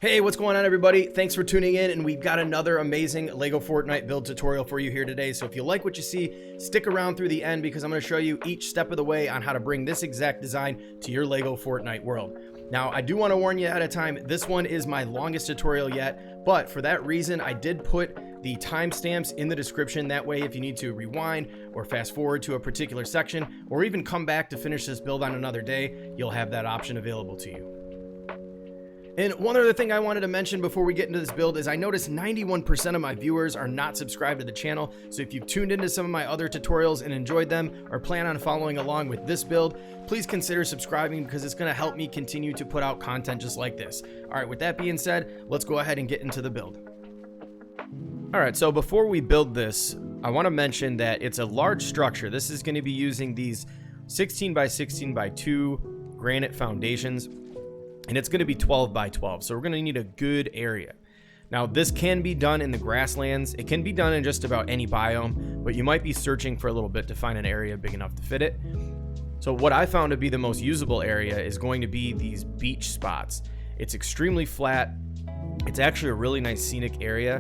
Hey, what's going on everybody? Thanks for tuning in, and we've got another amazing Lego Fortnite build tutorial for you here today. So if you like what you see, stick around through the end because I'm going to show you each step of the way on how to bring this exact design to your Lego Fortnite world. Now, I do want to warn you ahead of time, this one is my longest tutorial yet, but for that reason, I did put the timestamps in the description. That way, if you need to rewind or fast forward to a particular section, or even come back to finish this build on another day, you'll have that option available to you. And one other thing I wanted to mention before we get into this build is I noticed 91% of my viewers are not subscribed to the channel. So if you've tuned into some of my other tutorials and enjoyed them or plan on following along with this build, please consider subscribing because it's going to help me continue to put out content just like this. All right, with that being said, let's go ahead and get into the build. All right, so before we build this, I want to mention that it's a large structure. This is going to be using these 16 by 16 by 2 granite foundations. And it's going to be 12 by 12, so we're going to need a good area. Now, this can be done in the grasslands. It can be done in just about any biome, but you might be searching for a little bit to find an area big enough to fit it. So what I found to be the most usable area is going to be these beach spots. It's extremely flat. It's actually a really nice scenic area.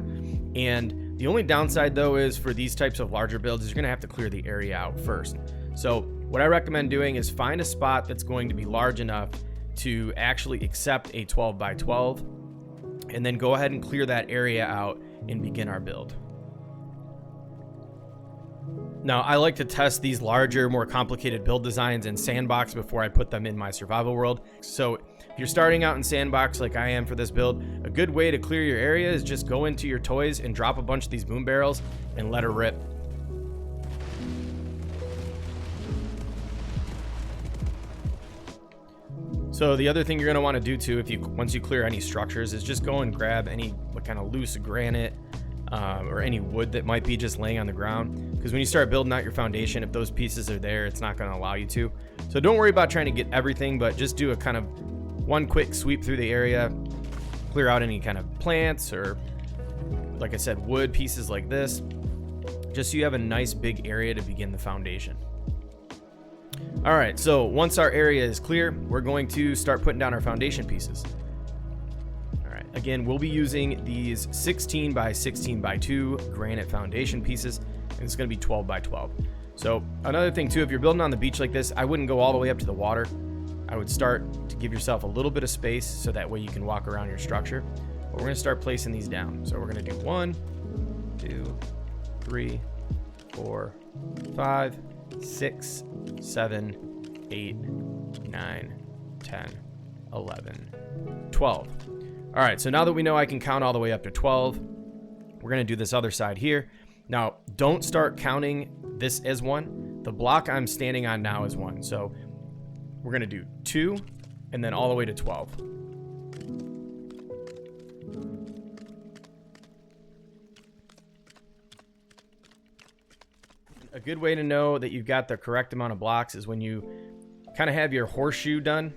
And the only downside, though, is for these types of larger builds, is you're going to have to clear the area out first. So what I recommend doing is find a spot that's going to be large enough to actually accept a 12 by 12 and then go ahead and clear that area out and begin our build. Now, I like to test these larger, more complicated build designs in sandbox before I put them in my survival world. So if you're starting out in sandbox like I am for this build, a good way to clear your area is just go into your toys and drop a bunch of these boom barrels and let her rip. So the other thing you're going to want to do too, once you clear any structures, is just go and grab any kind of loose granite or any wood that might be just laying on the ground. Because when you start building out your foundation, if those pieces are there, it's not going to allow you to. So don't worry about trying to get everything, but just do a kind of one quick sweep through the area, clear out any kind of plants or, like I said, wood pieces like this, just so you have a nice big area to begin the foundation. All right, so once our area is clear, we're going to start putting down our foundation pieces. All right, again, we'll be using these 16 by 16 by 2 granite foundation pieces, and it's going to be 12 by 12. So another thing too, if you're building on the beach like this, I wouldn't go all the way up to the water. I would start to give yourself a little bit of space so that way you can walk around your structure. But we're going to start placing these down. So we're going to do 1, 2, 3, 4, 5, 6, 7, 8, 9, 10, 11, 12. All right, so now that we know I can count all the way up to 12, we're going to do this other side here. Now, don't start counting this as 1. The block I'm standing on now is 1. So we're going to do 2 and then all the way to 12. A good way to know that you've got the correct amount of blocks is when you kind of have your horseshoe done.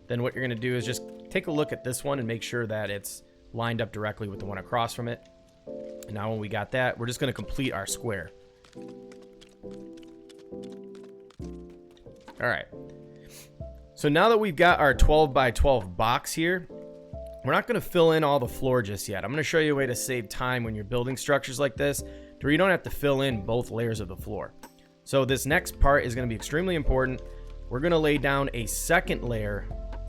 Then what you're going to do is just take a look at this one and make sure that it's lined up directly with the one across from it. And now when we got that, we're just going to complete our square. All right. So now that we've got our 12 by 12 box here, we're not going to fill in all the floor just yet. I'm going to show you a way to save time when you're building structures like this, to where you don't have to fill in both layers of the floor. So this next part is going to be extremely important. We're going to lay down a second layer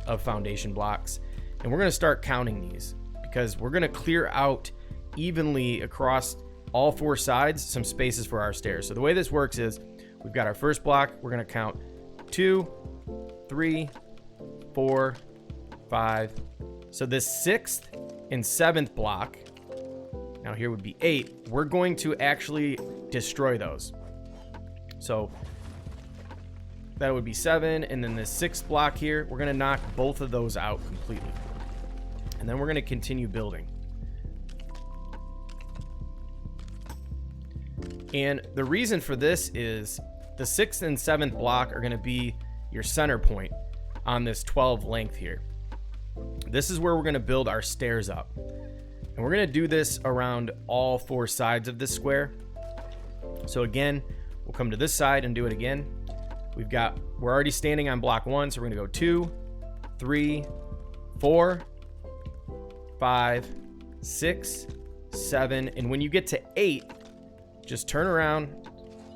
of foundation blocks, and we're going to start counting these because we're going to clear out evenly across all 4 sides some spaces for our stairs. So the way this works is we've got our first block. We're going to count 2, 3, 4, 5. So this 6th and 7th block, now here would be 8, we're going to actually destroy those. So that would be 7, and then the 6th block here, we're going to knock both of those out completely. And then we're going to continue building. And the reason for this is the 6th and 7th block are going to be your center point on this 12 length here. This is where we're going to build our stairs up. And we're going to do this around all 4 sides of this square. So again, we'll come to this side and do it again. We're already standing on block 1, so we're going to go 2, 3, 4, 5, 6, 7, and when you get to 8, just turn around.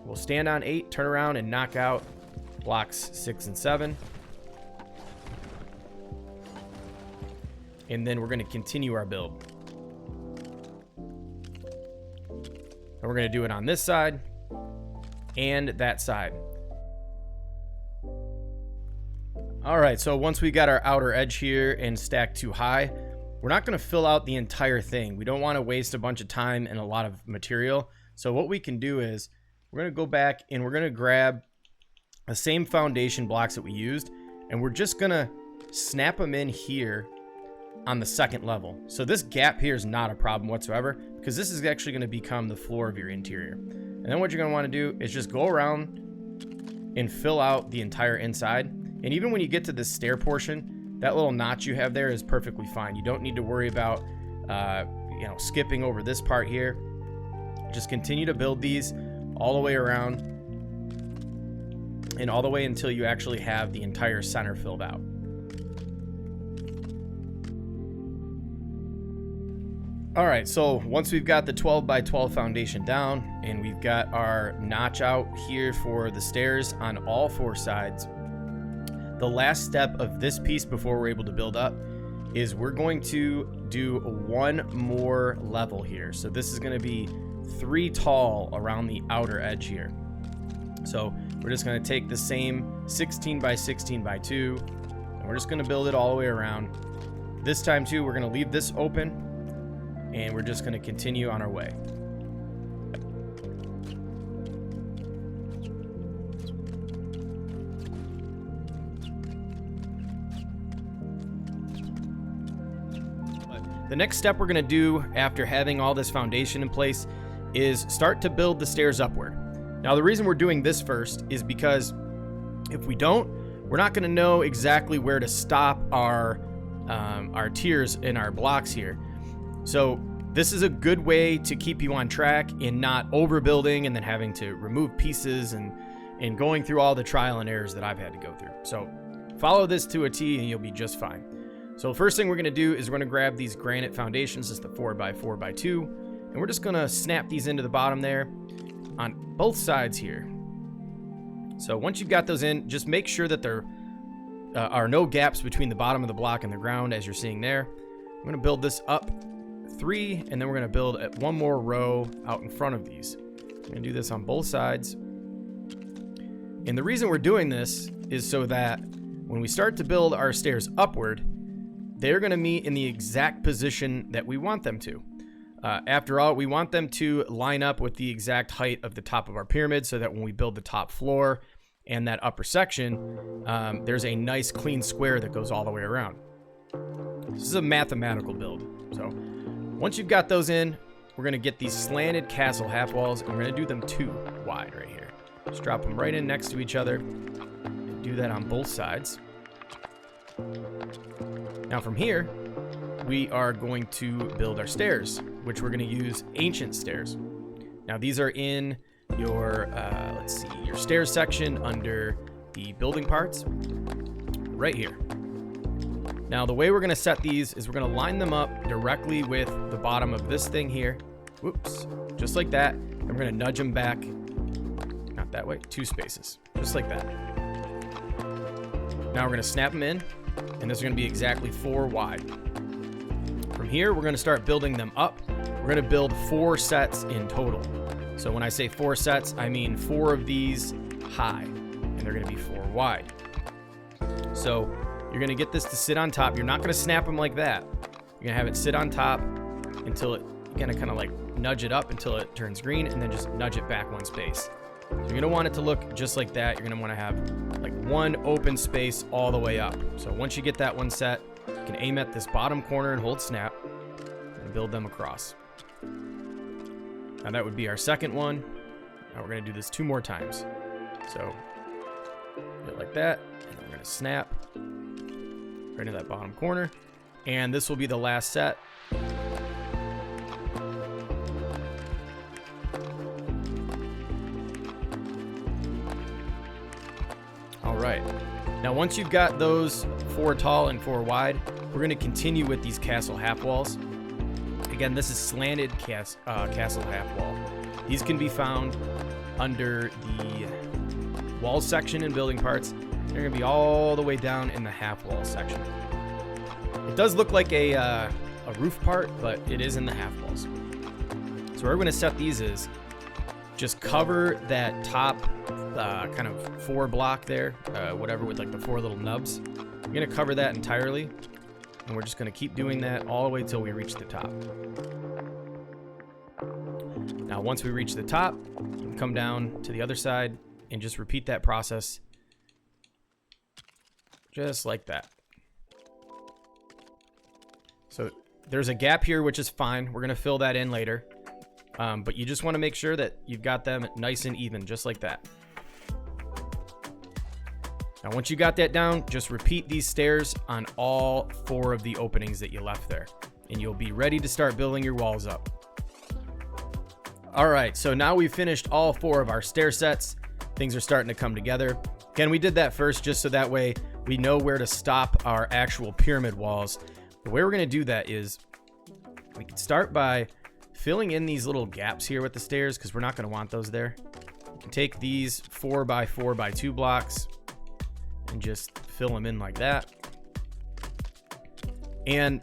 We'll stand on 8, turn around, and knock out blocks 6 and 7. And then we're going to continue our build. And we're going to do it on this side and that side. All right, so once we got our outer edge here and stacked too high, we're not going to fill out the entire thing. We don't want to waste a bunch of time and a lot of material. So what we can do is we're going to go back and we're going to grab the same foundation blocks that we used, and we're just going to snap them in here on the second level. So this gap here is not a problem whatsoever, because this is actually going to become the floor of your interior. And then what you're going to want to do is just go around and fill out the entire inside. And even when you get to this stair portion, that little notch you have there is perfectly fine. You don't need to worry about skipping over this part here. Just continue to build these all the way around and all the way until you actually have the entire center filled out. All right, so once we've got the 12 by 12 foundation down and we've got our notch out here for the stairs on all 4 sides, the last step of this piece before we're able to build up is we're going to do one more level here. So this is going to be 3 tall around the outer edge here. So we're just going to take the same 16 by 16 by 2 and we're just going to build it all the way around. This time too, we're going to leave this open and we're just going to continue on our way. The next step we're going to do after having all this foundation in place is start to build the stairs upward. Now the reason we're doing this first is because if we don't, we're not going to know exactly where to stop our tiers in our blocks here. So this is a good way to keep you on track and not overbuilding and then having to remove pieces and going through all the trial and errors that I've had to go through. So follow this to a T and you'll be just fine. So first thing we're going to do is we're going to grab these granite foundations, just the 4 by 4 by 2, and we're just going to snap these into the bottom there on both sides here. So once you've got those in, just make sure that there are no gaps between the bottom of the block and the ground, as you're seeing there. I'm going to build this up 3, and then we're going to build one more row out in front of these. I'm going to do this on both sides. And the reason we're doing this is so that when we start to build our stairs upward, they're going to meet in the exact position that we want them to. After all, we want them to line up with the exact height of the top of our pyramid so that when we build the top floor and that upper section, there's a nice clean square that goes all the way around. This is a mathematical build. So once you've got those in, we're going to get these slanted castle half walls and we're going to do them 2 wide right here. Just drop them right in next to each other and do that on both sides. Now from here, we are going to build our stairs, which we're going to use ancient stairs. Now these are in your, your stairs section under the building parts, right here. Now the way we're going to set these is we're going to line them up directly with the bottom of this thing here. Whoops, just like that. And we're going to nudge them back, not that way, 2 spaces, just like that. Now we're going to snap them in, and this is going to be exactly 4 wide. From here, we're going to start building them up. We're going to build 4 sets in total. So when I say 4 sets, I mean 4 of these high, and they're going to be 4 wide. So you're going to get this to sit on top. You're not going to snap them like that. You're going to have it sit on top until you're going to kind of like nudge it up until it turns green, and then just nudge it back 1 space. So you're going to want it to look just like that. You're going to want to have like 1 open space all the way up. So once you get that one set, you can aim at this bottom corner and hold snap and build them across. Now that would be our second one. Now we're going to do this 2 more times. So do it like that, and then we're going to snap right into that bottom corner. And this will be the last set. All right. Now, once you've got those 4 tall and 4 wide, we're going to continue with these castle half walls. Again, this is slanted castle half wall. These can be found under the walls section in building parts. They're going to be all the way down in the half wall section. It does look like a roof part, but it is in the half walls. So where we're going to set these is just cover that top kind of 4 block there, whatever, with like the 4 little nubs. We're going to cover that entirely, and we're just going to keep doing that all the way till we reach the top. Now, once we reach the top, we come down to the other side and just repeat that process just like that. So there's a gap here, which is fine. We're going to fill that in later. But you just want to make sure that you've got them nice and even, just like that. Now, once you got that down, just repeat these stairs on all 4 of the openings that you left there, and you'll be ready to start building your walls up. All right, so now we've finished all 4 of our stair sets. Things are starting to come together. Again, we did that first just so that way we know where to stop our actual pyramid walls. The way we're going to do that is we can start by filling in these little gaps here with the stairs, because we're not going to want those there. You can take these 4x4x2 blocks and just fill them in like that. And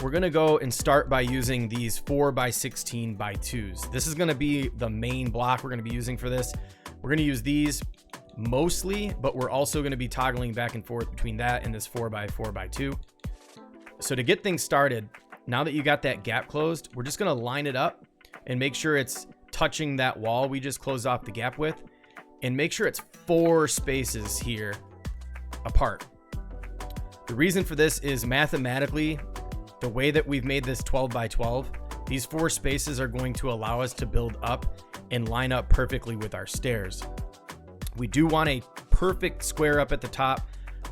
we're going to go and start by using these 4x16x2s. This is going to be the main block we're going to be using for this. We're going to use these mostly, but we're also going to be toggling back and forth between that and this 4x4x2. So to get things started, now that you got that gap closed, we're just going to line it up and make sure it's touching that wall we just closed off the gap with, and make sure it's 4 spaces here apart. The reason for this is mathematically, the way that we've made this 12x12, these 4 spaces are going to allow us to build up and line up perfectly with our stairs. We do want a perfect square up at the top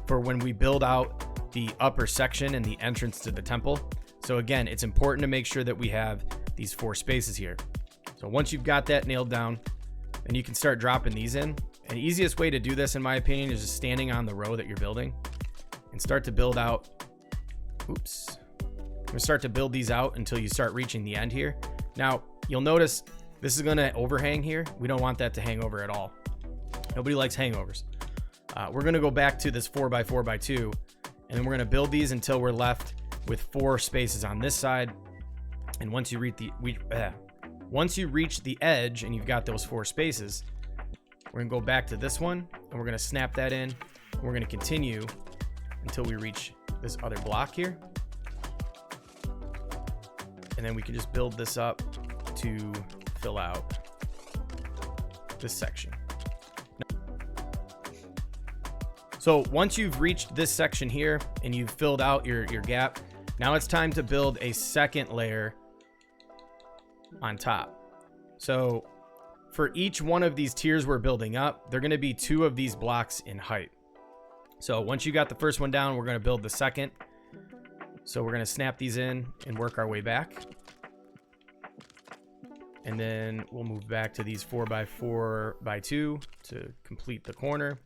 for when we build out the upper section and the entrance to the temple. So again, it's important to make sure that we have these 4 spaces here. So once you've got that nailed down, then you can start dropping these in. And the easiest way to do this, in my opinion, is just standing on the row that you're building and start to build out. Oops. We're gonna start to build these out until you start reaching the end here. Now, you'll notice this is gonna overhang here. We don't want that to hang over at all. Nobody likes hangovers. We're gonna go back to this 4x4x2, and then we're gonna build these until we're left with 4 spaces on this side. And once you reach the edge and you've got those 4 spaces, we're gonna go back to this one and we're gonna snap that in. And we're gonna continue until we reach this other block here. And then we can just build this up to fill out this section. So once you've reached this section here and you've filled out your gap, now it's time to build a second layer on top. So for each one of these tiers we're building up, they're going to be 2 of these blocks in height. So once you got the first one down, we're going to build the second. So we're going to snap these in and work our way back. And then we'll move back to these 4x4x2 to complete the corner.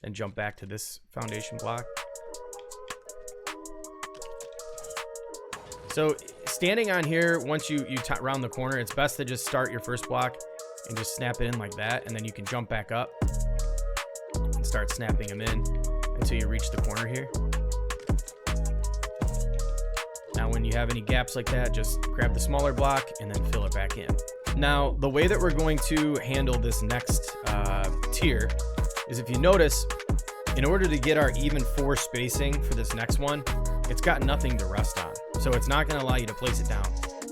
Then jump back to this foundation block. So standing on here, once you round the corner, it's best to just start your first block and just snap it in like that. And then you can jump back up and start snapping them in until you reach the corner here. Now, when you have any gaps like that, just grab the smaller block and then fill it back in. Now, the way that we're going to handle this next tier is, if you notice, in order to get our even 4 spacing for this next one, it's got nothing to rest on. So it's not going to allow you to place it down.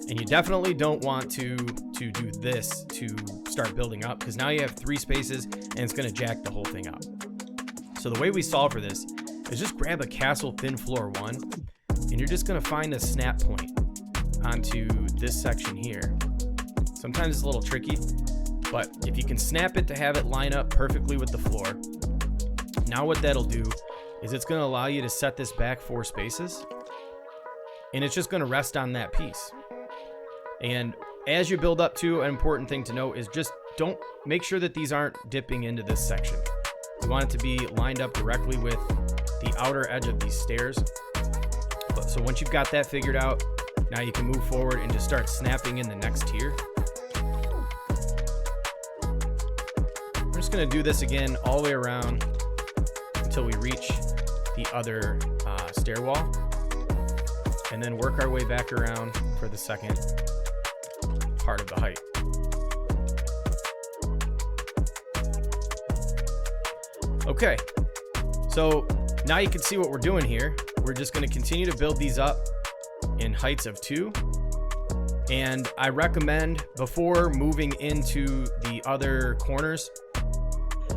And you definitely don't want to do this to start building up, because now you have 3 spaces and it's going to jack the whole thing up. So the way we solve for this is just grab a castle thin floor 1, and you're just going to find a snap point onto this section here. Sometimes it's a little tricky, but if you can snap it to have it line up perfectly with the floor, now what that'll do is it's going to allow you to set this back 4 spaces, and it's just going to rest on that piece. And as you build up to, an important thing to note is just make sure that these aren't dipping into this section. We want it to be lined up directly with the outer edge of these stairs. So once you've got that figured out, now you can move forward and just start snapping in the next tier. We're just going to do this again all the way around until we reach the other stair wall, and then work our way back around for the second part of the height. Okay, so now you can see what we're doing here. We're just going to continue to build these up in heights of 2. And I recommend, before moving into the other corners,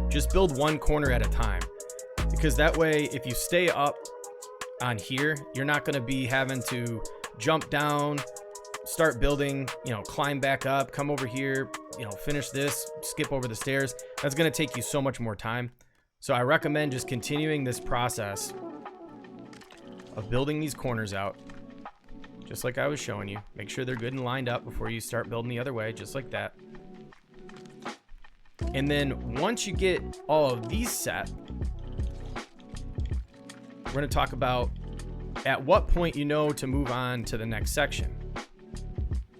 just build one corner at a time. Because that way, if you stay up on here, you're not going to be having to jump down, start building, climb back up, come over here, finish this, skip over the stairs. That's going to take you so much more time. So I recommend just continuing this process of building these corners out, just like I was showing you. Make sure they're good and lined up before you start building the other way, just like that. And then once you get all of these set, we're going to talk about at what point you know to move on to the next section.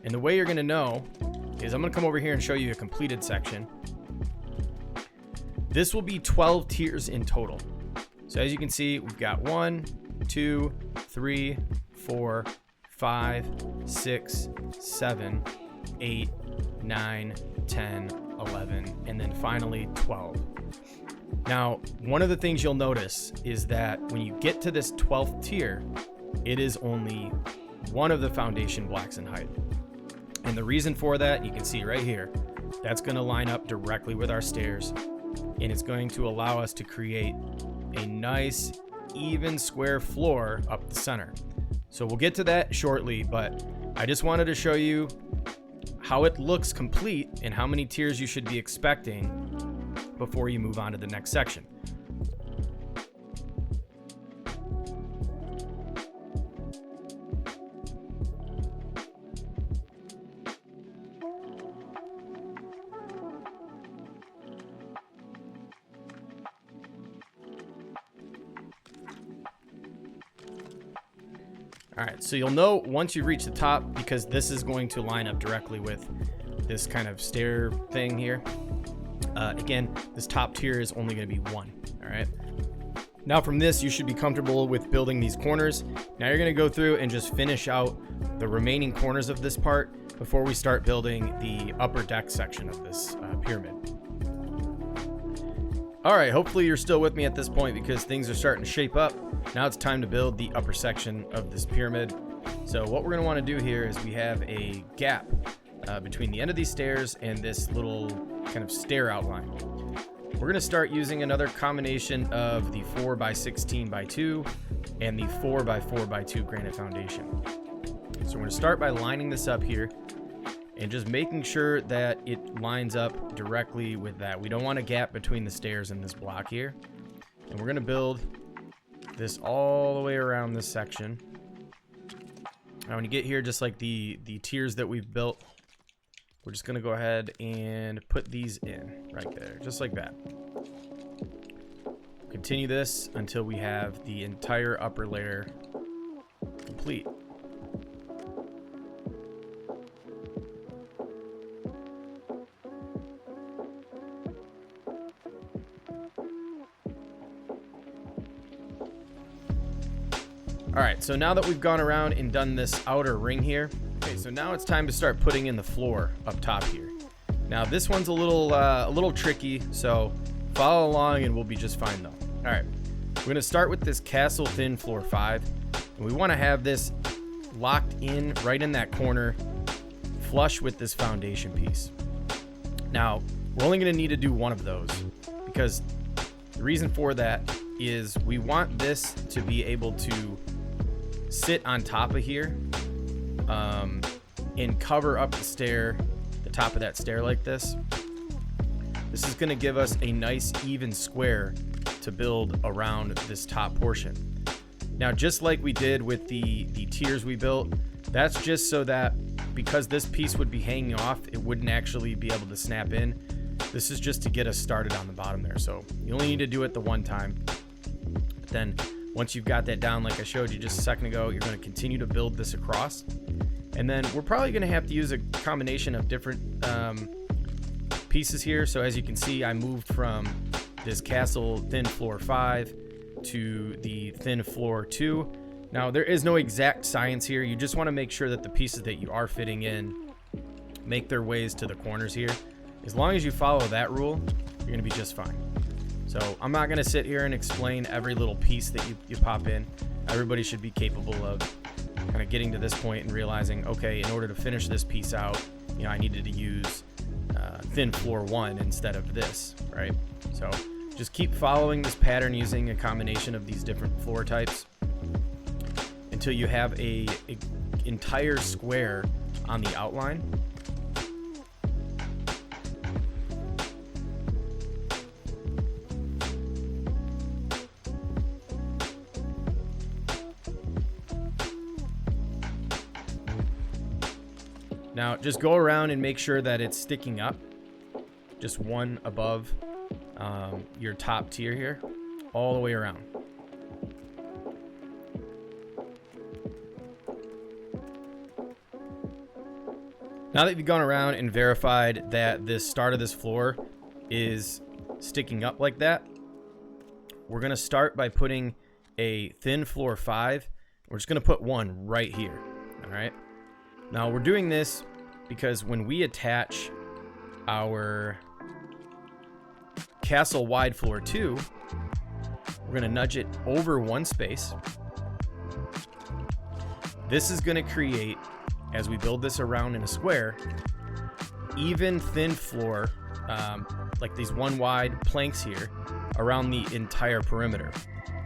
And the way you're going to know is I'm going to come over here and show you a completed section. This will be 12 tiers in total. So as you can see, we've got 1, 2, 3, 4, 5, 6, 7, 8, 9, 10, 11, and then finally 12. Now, one of the things you'll notice is that when you get to this 12th tier, it is only one of the foundation blocks in height. And the reason for that, you can see right here, that's going to line up directly with our stairs, and it's going to allow us to create a nice, even square floor up the center. So we'll get to that shortly, but I just wanted to show you how it looks complete and how many tiers you should be expecting before you move on to the next section. All right, so you'll know once you reach the top, because this is going to line up directly with this kind of stair thing here. Again, this top tier is only going to be 1. All right. Now from this, you should be comfortable with building these corners. Now you're going to go through and just finish out the remaining corners of this part before we start building the upper deck section of this pyramid. All right, hopefully you're still with me at this point, because things are starting to shape up. Now it's time to build the upper section of this pyramid. So what we're going to want to do here is we have a gap between the end of these stairs and this little kind of stair outline. We're going to start using another combination of the 4x16x2 and the 4x4x2 granite foundation. So we're going to start by lining this up here and just making sure that it lines up directly with that. We don't want a gap between the stairs and this block here. And we're going to build this all the way around this section. Now when you get here, just like the tiers that we've built, we're just going to go ahead and put these in right there, just like that. Continue this until we have the entire upper layer complete. All right, so now that we've gone around and done this outer ring here, okay, so now it's time to start putting in the floor up top here. Now this one's a little tricky, so follow along and we'll be just fine though. All right, we're gonna start with this castle thin floor 5, and we want to have this locked in right in that corner, flush with this foundation piece. Now we're only gonna need to do one of those, because the reason for that is we want this to be able to sit on top of here and cover up the stair, the top of that stair like this. This is going to give us a nice even square to build around this top portion. Now, just like we did with the tiers we built, that's just so that because this piece would be hanging off, it wouldn't actually be able to snap in. This is just to get us started on the bottom there. So you only need to do it the one time. But then once you've got that down, like I showed you just a second ago, you're going to continue to build this across. And then we're probably going to have to use a combination of different pieces here. So as you can see, I moved from this castle thin floor 5 to the thin floor 2. Now there is no exact science here. You just want to make sure that the pieces that you are fitting in make their ways to the corners here. As long as you follow that rule, you're going to be just fine. So I'm not going to sit here and explain every little piece that you pop in. Everybody should be capable of kind of getting to this point and realizing, okay, in order to finish this piece out, you know, I needed to use thin floor 1 instead of this, right? So just keep following this pattern using a combination of these different floor types until you have a entire square on the outline. Now just go around and make sure that it's sticking up, just one above your top tier here, all the way around. Now that you've gone around and verified that this start of this floor is sticking up like that, we're going to start by putting a thin floor 5. We're just going to put one right here. All right. Now we're doing this because when we attach our castle wide floor 2, we're going to nudge it over one space. This is going to create, as we build this around in a square, even thin floor, like these one wide planks here around the entire perimeter.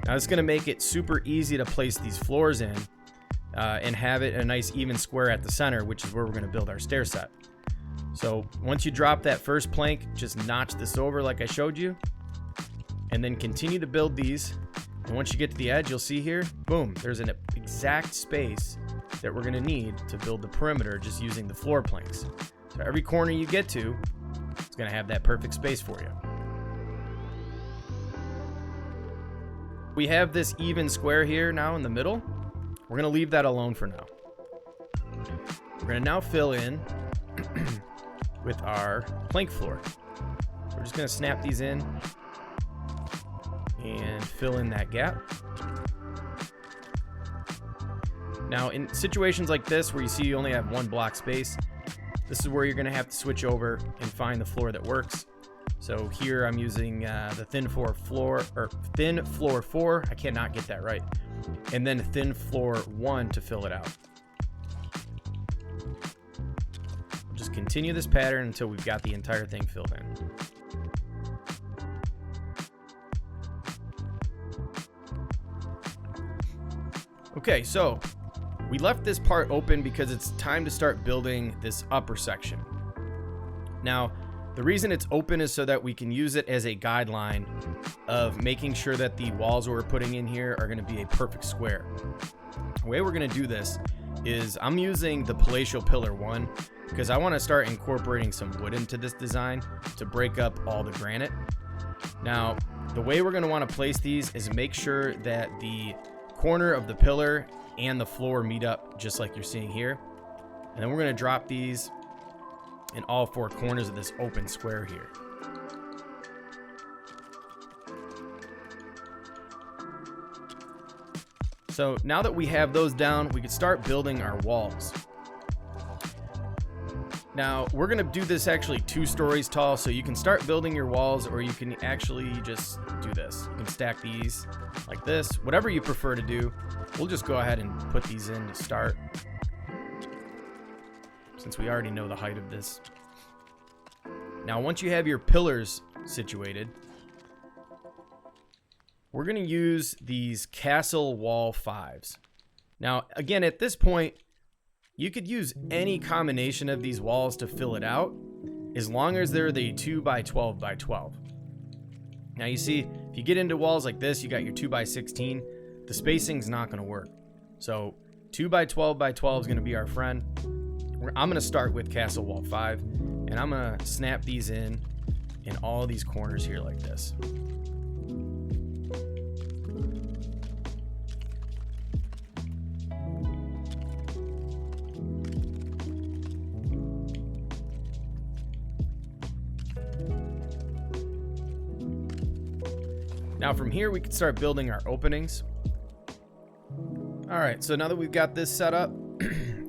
Now it's going to make it super easy to place these floors in and have it a nice even square at the center, which is where we're going to build our stair set. So once you drop that first plank, just notch this over like I showed you, and then continue to build these. And once you get to the edge, you'll see here, boom, there's an exact space that we're going to need to build the perimeter just using the floor planks. So every corner you get to, it's going to have that perfect space for you. We have this even square here now in the middle. We're going to leave that alone for now. We're going to now fill in with our plank floor. We're just going to snap these in and fill in that gap. Now in situations like this where you see you only have one block space, this is where you're going to have to switch over and find the floor that works. So here I'm using the thin floor 4. I cannot get that right. And then thin floor 1 to fill it out. Just continue this pattern until we've got the entire thing filled in. Okay, so we left this part open because it's time to start building this upper section. Now, the reason it's open is so that we can use it as a guideline of making sure that the walls we're putting in here are going to be a perfect square. The way we're going to do this is I'm using the palatial pillar 1 because I want to start incorporating some wood into this design to break up all the granite. Now, the way we're going to want to place these is make sure that the corner of the pillar and the floor meet up just like you're seeing here. And then we're going to drop these in all 4 corners of this open square here. So now that we have those down, we can start building our walls. Now we're going to do this actually 2 stories tall, so you can start building your walls, or you can actually just do this. You can stack these like this, whatever you prefer to do. We'll just go ahead and put these in to start, since we already know the height of this. Now once you have your pillars situated, we're going to use these castle wall 5s. Now again, at this point, you could use any combination of these walls to fill it out, as long as they're the 2x12x12. Now you see, if you get into walls like this, you got your 2x16, the spacing's not going to work. So 2x12x12 is going to be our friend. I'm going to start with castle wall 5, and I'm going to snap these in in all these corners here like this. Now from here, we can start building our openings. All right, so now that we've got this set up,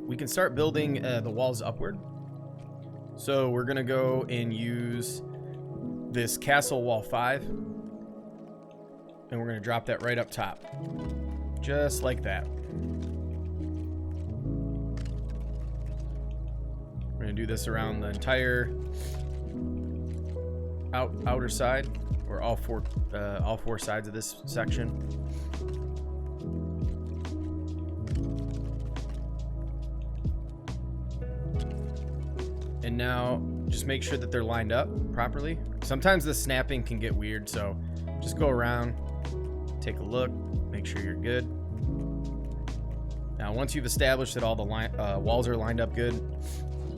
we can start building the walls upward. So we're gonna go and use this castle wall 5, and we're gonna drop that right up top, just like that. We're gonna do this around the entire outer side, or all four sides of this section. And now just make sure that they're lined up properly. Sometimes the snapping can get weird, so just go around, take a look, make sure you're good. Now once you've established that all the walls are lined up good,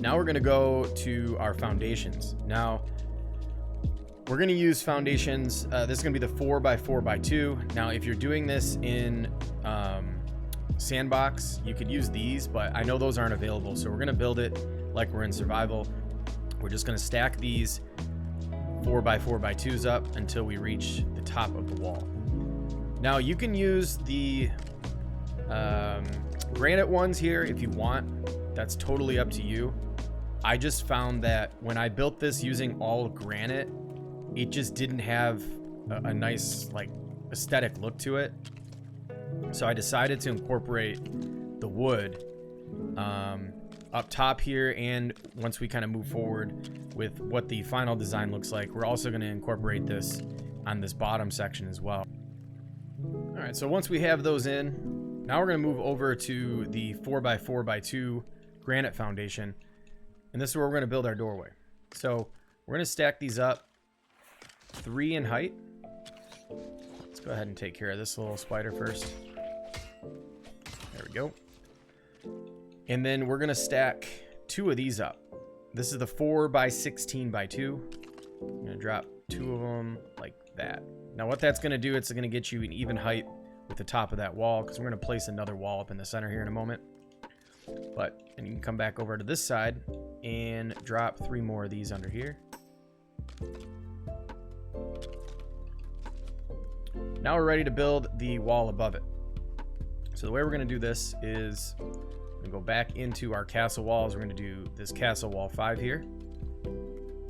now we're gonna go to our foundations. Now we're gonna use foundations, this is gonna be the 4x4x2. Now if you're doing this in sandbox, you could use these, but I know those aren't available, so we're gonna build it like we're in survival. We're just gonna stack these 4x4x2s up until we reach the top of the wall. Now you can use the granite ones here if you want. That's totally up to you. I just found that when I built this using all granite, it just didn't have a nice like aesthetic look to it. So I decided to incorporate the wood up top here, and once we kind of move forward with what the final design looks like, we're also going to incorporate this on this bottom section as well. All right, so once we have those in, now we're going to move over to the 4x4x2 granite foundation, and this is where we're going to build our doorway. So we're going to stack these up 3 in height. Let's go ahead and take care of this little spider first. There we go. And then we're gonna stack 2 of these up. This is the 4x16x2. I'm gonna drop 2 of them like that. Now what that's gonna do, it's gonna get you an even height with the top of that wall, because we're gonna place another wall up in the center here in a moment. And you can come back over to this side and drop 3 more of these under here. Now we're ready to build the wall above it. So the way we're gonna do this is we're gonna go back into our castle walls. We're gonna do this castle wall 5 here,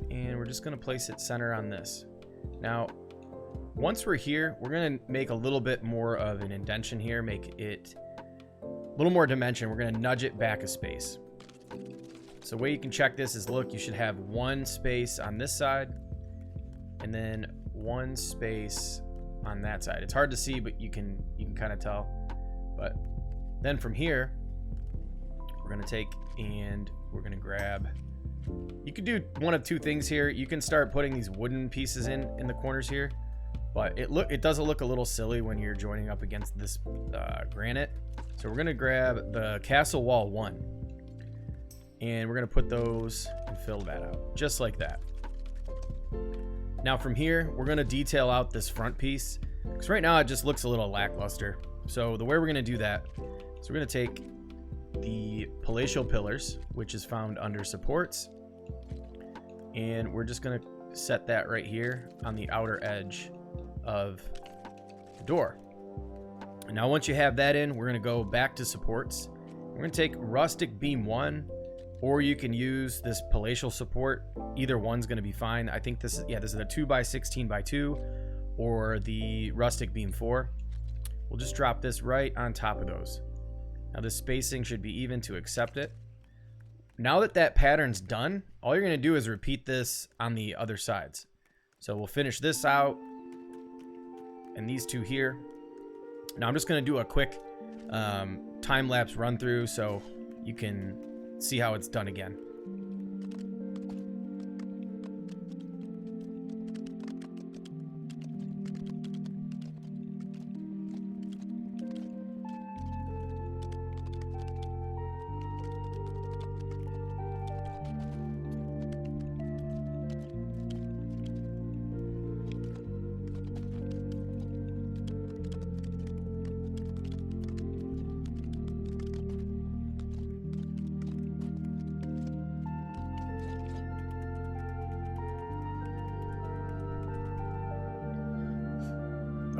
and we're just gonna place it center on this. Now once we're here, we're gonna make a little bit more of an indentation here, make it a little more dimension. We're gonna nudge it back a space. So the way you can check this is, look, you should have 1 space on this side and then 1 space on that side. It's hard to see, but you can kind of tell. But then from here, we're gonna take and we're gonna grab, you could do one of 2 things here. You can start putting these wooden pieces in the corners here, but it does look a little silly when you're joining up against this granite. So we're gonna grab the castle wall 1, and we're gonna put those and fill that out just like that. Now from here, we're gonna detail out this front piece, because right now it just looks a little lackluster. So the way we're gonna do that is we're gonna take the palatial pillars, which is found under supports, and we're just gonna set that right here on the outer edge of the door. And now once you have that in, we're gonna go back to supports. We're gonna take rustic beam 1, or you can use this palatial support. Either one's gonna be fine. I think this is a 2x16x2 or the rustic beam 4. We'll just drop this right on top of those. Now the spacing should be even to accept it. Now that pattern's done, all you're gonna do is repeat this on the other sides. So we'll finish this out and these 2 here. Now I'm just gonna do a quick time-lapse run through so you can see how it's done again.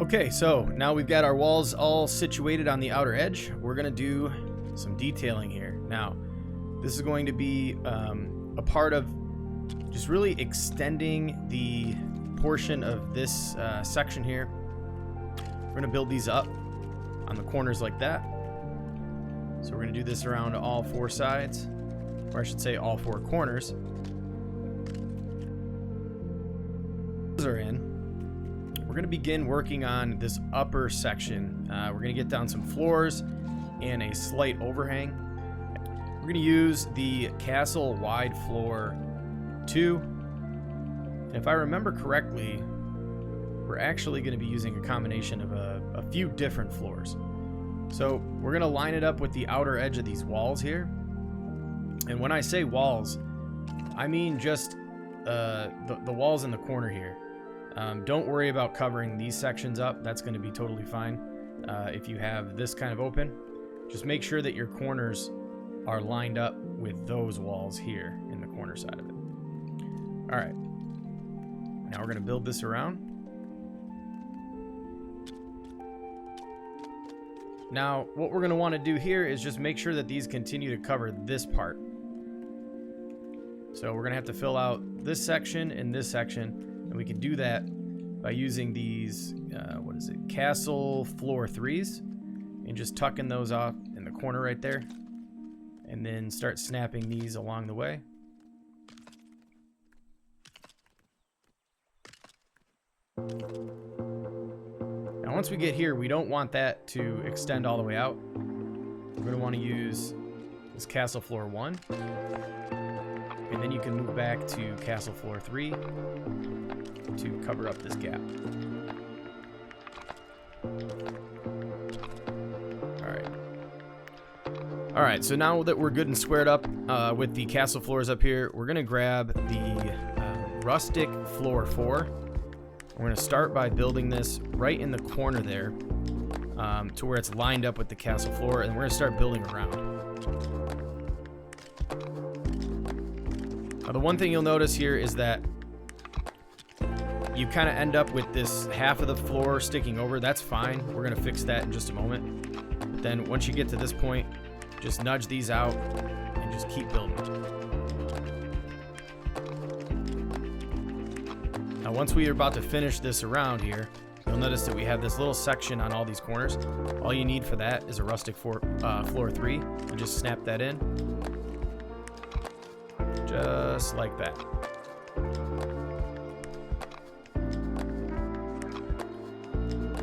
Okay, so now we've got our walls all situated on the outer edge. We're gonna do some detailing here. Now, this is going to be a part of just really extending the portion of this section here. We're gonna build these up on the corners like that. So we're gonna do this around all 4 sides, or I should say all 4 corners. Those are in. We're gonna begin working on this upper section. We're gonna get down some floors and a slight overhang. We're gonna use the castle wide floor 2. And if I remember correctly, we're actually gonna be using a combination of a few different floors. So we're gonna line it up with the outer edge of these walls here. And when I say walls, I mean just the walls in the corner here. Don't worry about covering these sections up. That's going to be totally fine if you have this kind of open. Just make sure that your corners are lined up with those walls here in the corner side of it. All right. Now we're going to build this around. Now, what we're going to want to do here is just make sure that these continue to cover this part. So we're going to have to fill out this section and this section. And we can do that by using these, castle floor 3s, and just tucking those off in the corner right there. And then start snapping these along the way. Now once we get here, we don't want that to extend all the way out. We're going to want to use this castle floor 1. And then you can move back to castle floor 3 to cover up this gap. All right, so now that we're good and squared up with the castle floors up here, we're gonna grab the rustic floor 4. We're gonna start by building this right in the corner there to where it's lined up with the castle floor, and we're gonna start building around. Now, the one thing you'll notice here is that you kind of end up with this half of the floor sticking over. That's fine. We're going to fix that in just a moment. But then once you get to this point, just nudge these out and just keep building. Now, once we are about to finish this around here, you'll notice that we have this little section on all these corners. All you need for that is a rustic floor 3. You just snap that in. Just like that.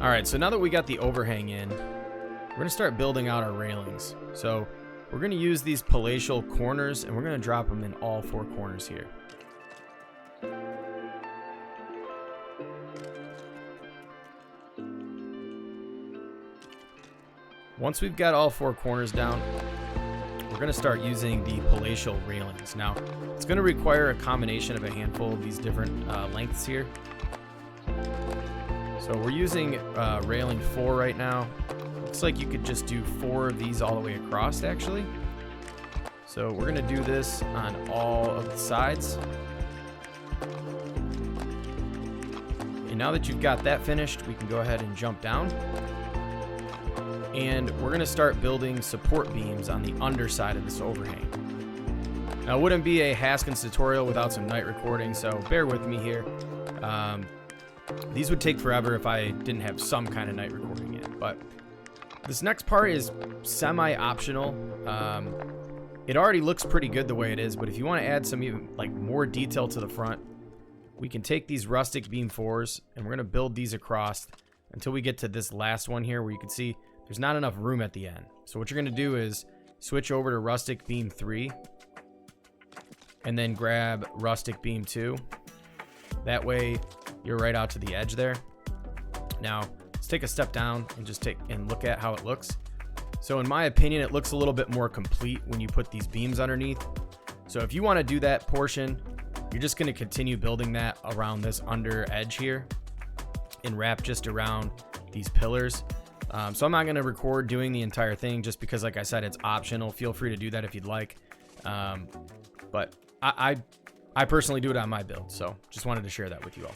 All right, so now that we got the overhang in, we're gonna start building out our railings. So we're gonna use these palatial corners, and we're gonna drop them in all 4 corners here. Once we've got all 4 corners down, we're gonna start using the palatial railings. Now, it's gonna require a combination of a handful of these different lengths here. So we're using railing 4 right now. Looks like you could just do 4 of these all the way across, actually. So we're gonna do this on all of the sides. And now that you've got that finished, we can go ahead and jump down. And we're gonna start building support beams on the underside of this overhang. Now, it wouldn't be a Haskyns tutorial without some night recording, so bear with me here. These would take forever if I didn't have some kind of night recording in, but this next part is semi-optional. It already looks pretty good the way it is, but if you want to add some even like more detail to the front, we can take these rustic beam 4s and we're going to build these across until we get to this last one here where you can see there's not enough room at the end. So what you're going to do is switch over to rustic beam 3 and then grab rustic beam 2. That way you're right out to the edge there. Now let's take a step down and just take and look at how it looks. So in my opinion, it looks a little bit more complete when you put these beams underneath. So if you want to do that portion, you're just going to continue building that around this under edge here and wrap just around these pillars. So I'm not going to record doing the entire thing just because, like I said, it's optional. Feel free to do that if you'd like. But I personally do it on my build, so just wanted to share that with you all.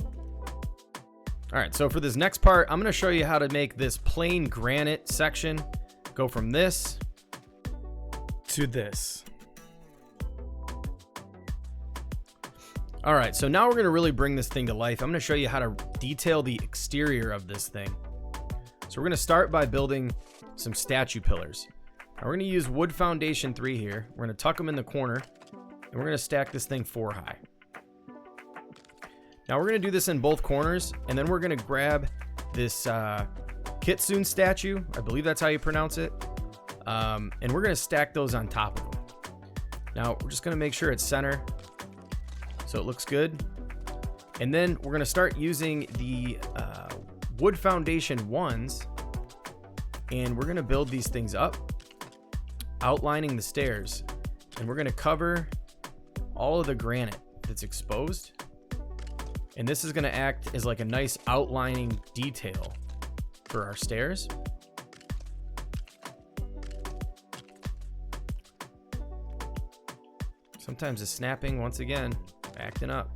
All right, so for this next part, I'm gonna show you how to make this plain granite section go from this to this. All right, so now we're gonna really bring this thing to life. I'm gonna show you how to detail the exterior of this thing. So we're gonna start by building some statue pillars. Now we're gonna use wood foundation 3 here. We're gonna tuck them in the corner, and we're gonna stack this thing 4 high. Now we're gonna do this in both corners, and then we're gonna grab this kitsune statue, I believe that's how you pronounce it, and we're gonna stack those on top of them. Now we're just gonna make sure it's center so it looks good, and then we're gonna start using the wood foundation 1s, and we're gonna build these things up, outlining the stairs, and we're gonna cover all of the granite that's exposed. And this is going to act as like a nice outlining detail for our stairs. Sometimes the snapping, once again, acting up.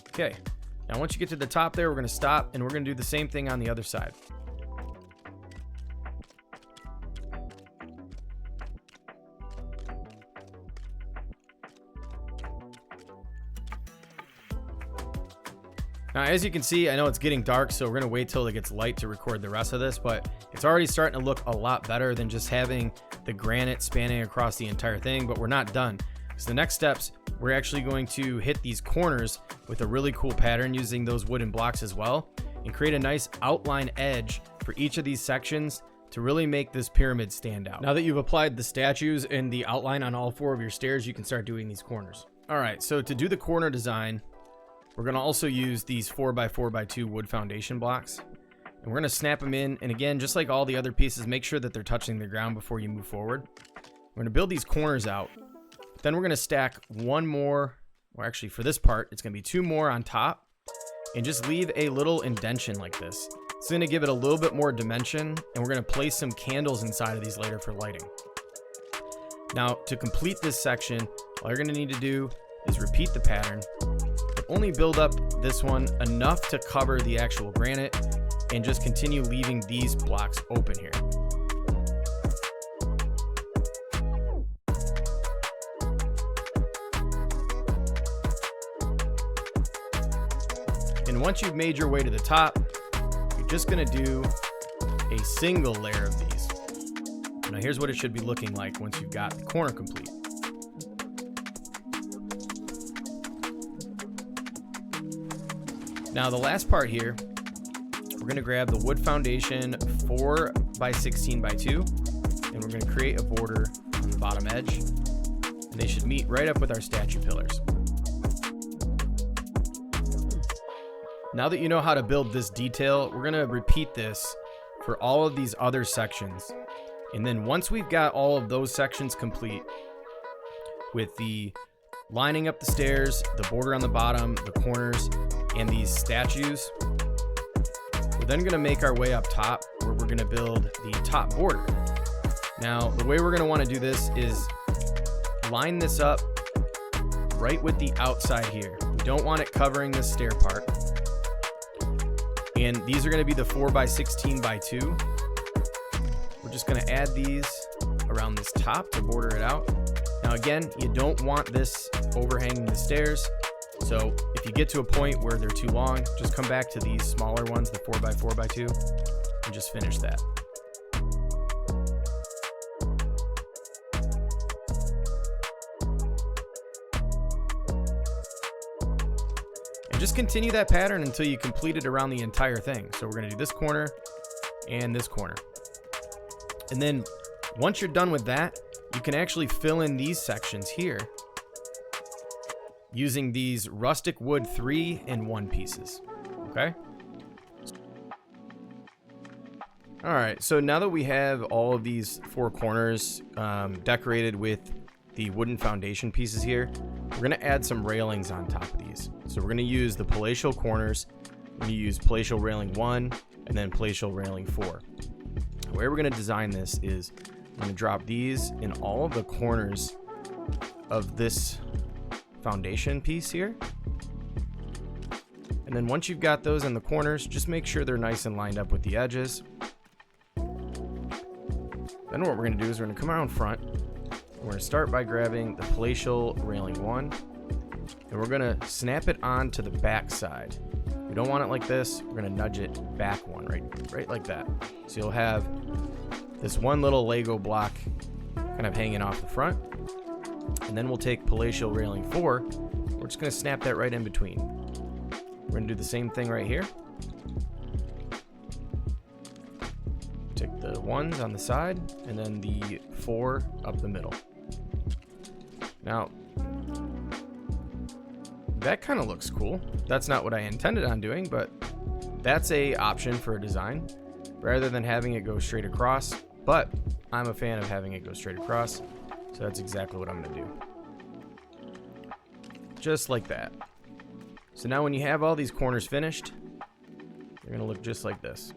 Okay, now once you get to the top there, we're going to stop, and we're going to do the same thing on the other side. Now, as you can see, I know it's getting dark, so we're going to wait till it gets light to record the rest of this, but it's already starting to look a lot better than just having the granite spanning across the entire thing, but we're not done. So the next steps, we're actually going to hit these corners with a really cool pattern using those wooden blocks as well, and create a nice outline edge for each of these sections to really make this pyramid stand out. Now that you've applied the statues and the outline on all 4 of your stairs, you can start doing these corners. All right, so to do the corner design, we're going to also use these 4x4x2 wood foundation blocks, and we're going to snap them in. And again, just like all the other pieces, make sure that they're touching the ground before you move forward. We're going to build these corners out. Then we're going to stack 1 more, or actually for this part, it's going to be 2 more on top, and just leave a little indentation like this. It's going to give it a little bit more dimension, and we're going to place some candles inside of these later for lighting. Now, to complete this section, all you're going to need to do is repeat the pattern, but only build up this one enough to cover the actual granite, and just continue leaving these blocks open here. And once you've made your way to the top, you're just going to do a single layer of these. Now here's what it should be looking like once you've got the corner complete. Now the last part here, we're going to grab the wood foundation 4x16x2, and we're going to create a border on the bottom edge, and they should meet right up with our statue pillars. Now that you know how to build this detail, we're going to repeat this for all of these other sections. And then once we've got all of those sections complete, with the lining up the stairs, the border on the bottom, the corners, and these statues, we're then going to make our way up top, where we're going to build the top border. Now, the way we're going to want to do this is line this up right with the outside here. We don't want it covering the stair part. And these are going to be the 4x16x2. We're just going to add these around this top to border it out. Now again, you don't want this overhanging the stairs, so if you get to a point where they're too long, just come back to these smaller ones, the 4x4x2, and just finish that. And just continue that pattern until you complete it around the entire thing. So we're going to do this corner and this corner. And then once you're done with that, you can actually fill in these sections here using these rustic wood 3 and 1 pieces. Okay. All right. So now that we have all of these 4 corners decorated with the wooden foundation pieces here, we're going to add some railings on top of these. So we're going to use the palatial corners. We're going to use palatial railing 1 and then palatial railing 4. The way we're going to design this is I'm going to drop these in all of the corners of this foundation piece here. And then once you've got those in the corners, just make sure they're nice and lined up with the edges. Then what we're going to do is we're going to come around front. We're going to start by grabbing the palatial railing 1, and we're going to snap it onto the back side. We don't want it like this. We're going to nudge it back one, right like that. So you'll have this one little Lego block kind of hanging off the front. And then we'll take palatial railing 4. We're just going to snap that right in between. We're going to do the same thing right here. Take the 1s on the side and then the 4 up the middle. Now, that kind of looks cool. That's not what I intended on doing, but that's an option for a design rather than having it go straight across. But I'm a fan of having it go straight across, so that's exactly what I'm going to do. Just like that. So now when you have all these corners finished, they're going to look just like this.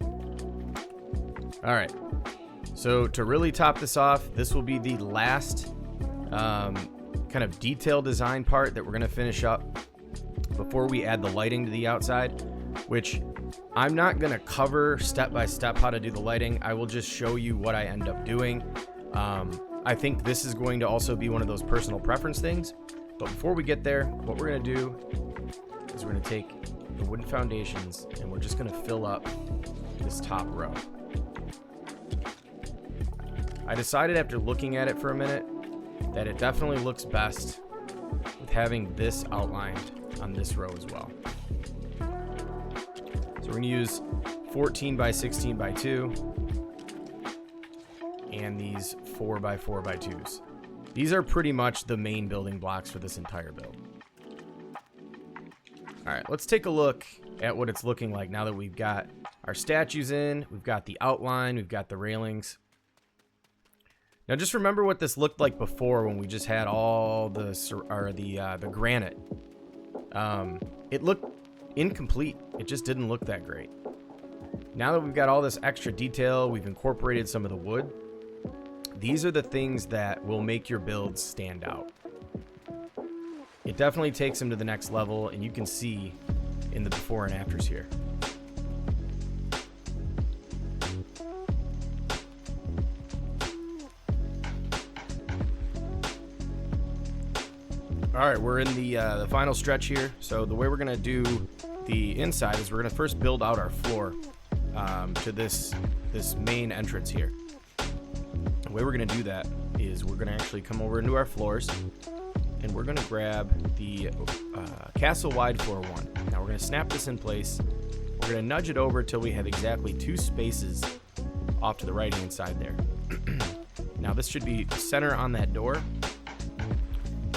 All right. So to really top this off, this will be the last kind of detail design part that we're going to finish up before we add the lighting to the outside, which I'm not going to cover step by step how to do the lighting. I will just show you what I end up doing. I think this is going to also be one of those personal preference things. But before we get there, what we're going to do is we're going to take the wooden foundations and we're just going to fill up this top row. I decided after looking at it for a minute that it definitely looks best with having this outlined on this row as well. So we're going to use 14 by 16 by 2 and these 4 by 4 by 2s. These are pretty much the main building blocks for this entire build. All right, let's take a look at what it's looking like now that we've got our statues in, we've got the outline, we've got the railings. Now just remember what this looked like before when we just had all the granite. It looked incomplete. It just didn't look that great. Now that we've got all this extra detail, we've incorporated some of the wood. These are the things that will make your builds stand out. It definitely takes them to the next level, and you can see in the before and afters here. All right, we're in the final stretch here. So the way we're gonna do the inside is we're gonna first build out our floor to this main entrance here. The way we're gonna do that is we're gonna actually come over into our floors and we're gonna grab the castle wide floor 1. Now we're gonna snap this in place. We're gonna nudge it over till we have exactly 2 spaces off to the right hand side there. Now this should be center on that door.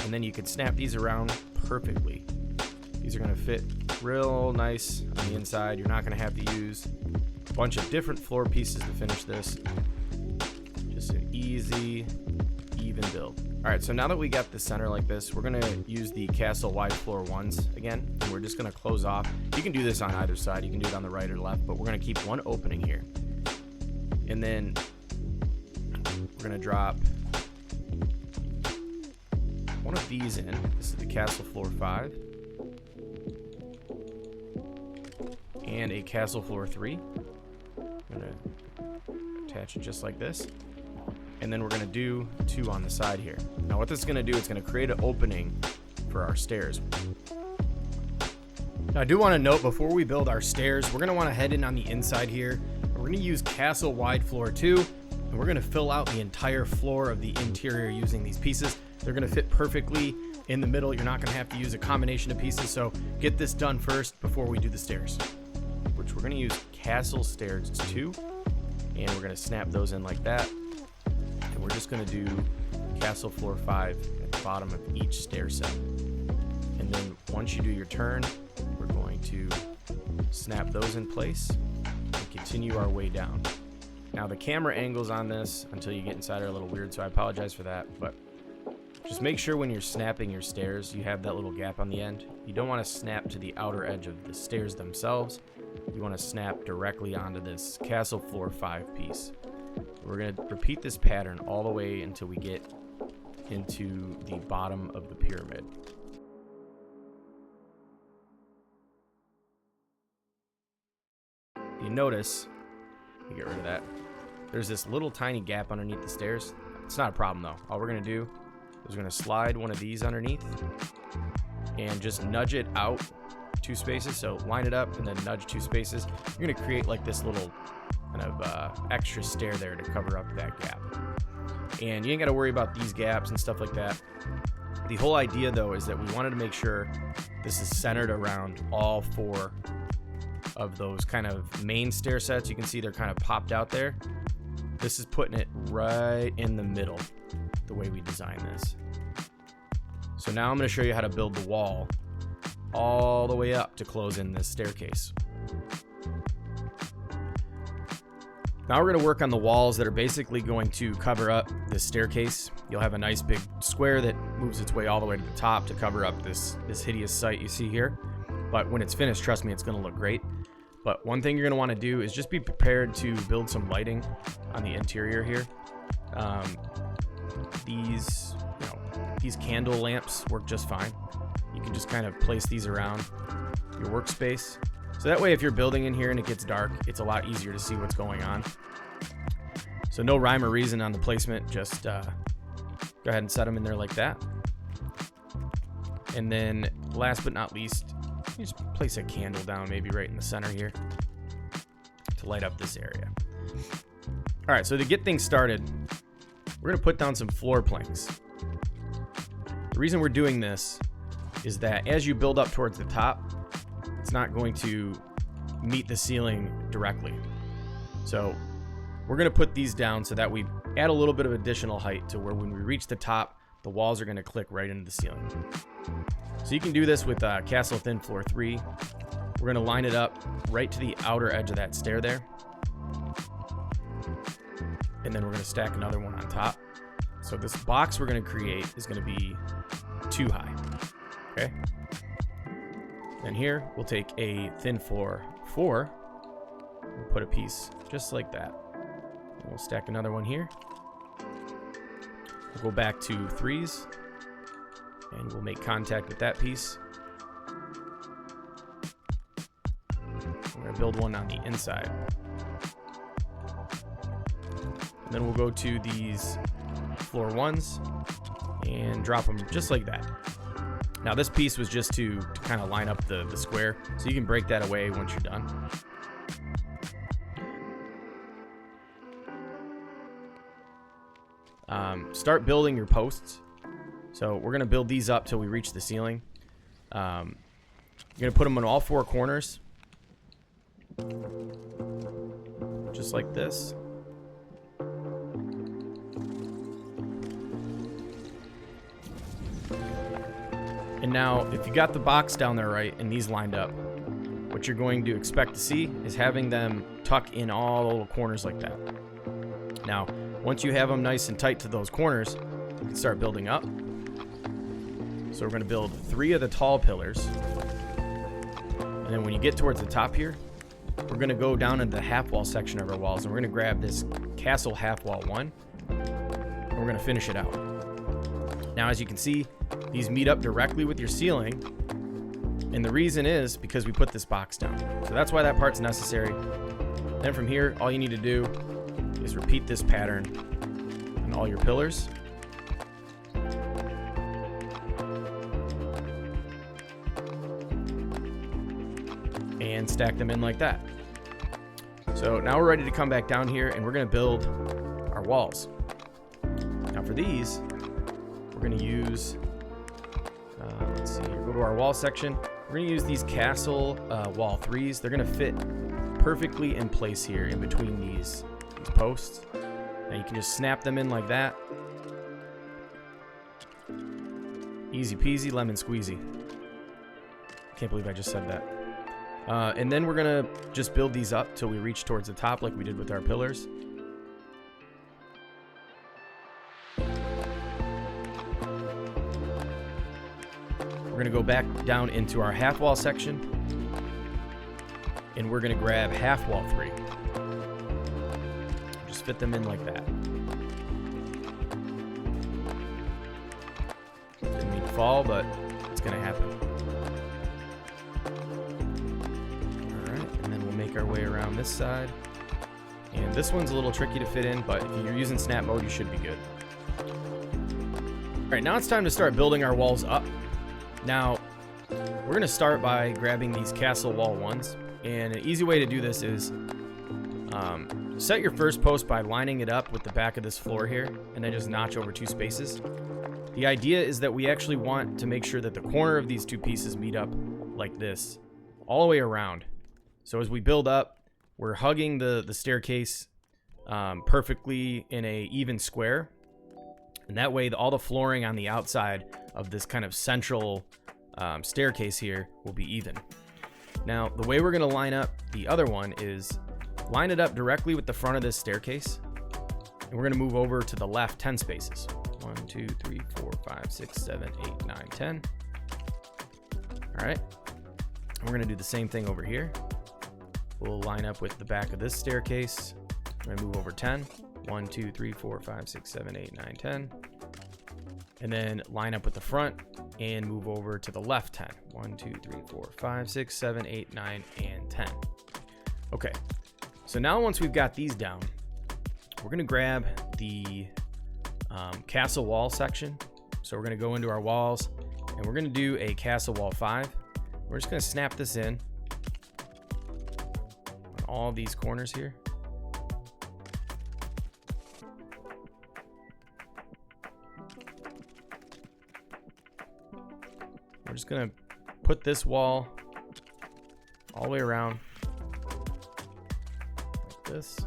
And then you can snap these around perfectly. These are going to fit real nice on the inside. You're not going to have to use a bunch of different floor pieces to finish this. Just an easy, even build. All right, so now that we got the center like this, we're going to use the castle wide floor 1s again. And we're just going to close off. You can do this on either side. You can do it on the right or left, but we're going to keep one opening here. And then we're going to drop one of these in. This is the castle floor 5 and a castle floor 3. I'm gonna attach it just like this, and then we're gonna do 2 on the side here. Now what this is gonna do, it's gonna create an opening for our stairs. Now I do want to note before we build our stairs, we're gonna want to head in on the inside here. We're gonna use castle wide floor 2, and we're gonna fill out the entire floor of the interior using these pieces. They're going to fit perfectly in the middle. You're not going to have to use a combination of pieces. So get this done first before we do the stairs, which we're going to use castle stairs 2. And we're going to snap those in like that. And we're just going to do castle floor 5 at the bottom of each stair set. And then once you do your turn, we're going to snap those in place and continue our way down. Now the camera angles on this until you get inside are a little weird, so I apologize for that. But just make sure when you're snapping your stairs, you have that little gap on the end. You don't want to snap to the outer edge of the stairs themselves. You want to snap directly onto this castle floor 5 piece. We're going to repeat this pattern all the way until we get into the bottom of the pyramid. you notice, let me get rid of that, there's this little tiny gap underneath the stairs. It's not a problem though. All we're gonna do is we're gonna slide one of these underneath and just nudge it out 2 spaces. So line it up and then nudge 2 spaces. You're gonna create like this little kind of extra stair there to cover up that gap. And you ain't gotta worry about these gaps and stuff like that. The whole idea though is that we wanted to make sure this is centered around all 4 of those kind of main stair sets. You can see they're kind of popped out there. This is putting it right in the middle, the way we designed this. So now I'm going to show you how to build the wall all the way up to close in this staircase. Now we're going to work on the walls that are basically going to cover up this staircase. You'll have a nice big square that moves its way all the way to the top to cover up this hideous sight you see here. But when it's finished, trust me, it's going to look great. But one thing you're going to want to do is just be prepared to build some lighting on the interior here. These candle lamps work just fine. You can just kind of place these around your workspace. So that way, if you're building in here and it gets dark, it's a lot easier to see what's going on. So no rhyme or reason on the placement. Just go ahead and set them in there like that. And then last but not least, you just place a candle down maybe right in the center here to light up this area. All right, so to get things started, we're gonna put down some floor planks. The reason we're doing this is that as you build up towards the top, it's not going to meet the ceiling directly. So we're gonna put these down so that we add a little bit of additional height to where when we reach the top, the walls are gonna click right into the ceiling. So you can do this with Castle Thin Floor 3. We're gonna line it up right to the outer edge of that stair there. And then we're gonna stack another one on top. So this box we're gonna create is gonna be 2 high, okay? And here, we'll take a Thin Floor 4, we'll put a piece just like that. And we'll stack another one here. We'll go back to 3s, and we'll make contact with that piece. We're gonna build one on the inside. And then we'll go to these floor 1s and drop them just like that. Now this piece was just to kind of line up the square, so you can break that away once you're done. Start building your posts. So we're gonna build these up till we reach the ceiling. You're gonna put them in all 4 corners, just like this. And now, if you got the box down there right and these lined up, what you're going to expect to see is having them tuck in all the little corners like that. Now, once you have them nice and tight to those corners, you can start building up. So we're going to build 3 of the tall pillars. And then when you get towards the top here, we're going to go down into the half wall section of our walls, and we're going to grab this castle half wall 1, and we're going to finish it out. Now, as you can see, these meet up directly with your ceiling, and the reason is because we put this box down. So that's why that part's necessary. Then from here, all you need to do is repeat this pattern on all your pillars. And stack them in like that. So now we're ready to come back down here, and we're going to build our walls. Now for these, we're going to use, let's see here, go to our wall section. We're going to use these castle wall 3s. They're going to fit perfectly in place here in between these posts. Now you can just snap them in like that. Easy peasy, lemon squeezy. Can't believe I just said that. And then we're gonna just build these up till we reach towards the top like we did with our pillars. We're gonna go back down into our half wall section, and we're gonna grab half wall 3. Just fit them in like that. Didn't mean to fall, but it's gonna happen. our way around this side. And this one's a little tricky to fit in, but if you're using snap mode, you should be good. All right, now it's time to start building our walls up. Now, we're gonna start by grabbing these castle wall ones. And an easy way to do this is set your first post by lining it up with the back of this floor here, and then just notch over 2 spaces. The idea is that we actually want to make sure that the corner of these 2 pieces meet up like this, all the way around. So as we build up, we're hugging the staircase perfectly in a even square. And that way, all the flooring on the outside of this kind of central staircase here will be even. Now, the way we're going to line up the other one is line it up directly with the front of this staircase. And we're going to move over to the left 10 spaces. 1, 2, 3, 4, 5, 6, 7, 8, 9, 10. All right. We're going to do the same thing over here. We'll line up with the back of this staircase. We're going to move over 10. 1, 2, 3, 4, 5, 6, 7, 8, 9, 10. And then line up with the front and move over to the left 10. 1, 2, 3, 4, 5, 6, 7, 8, 9, and 10. Okay. So now once we've got these down, we're going to grab the castle wall section. So we're going to go into our walls and we're going to do a castle wall 5. We're just going to snap this in on all these corners here. We're just going to put this wall all the way around like this.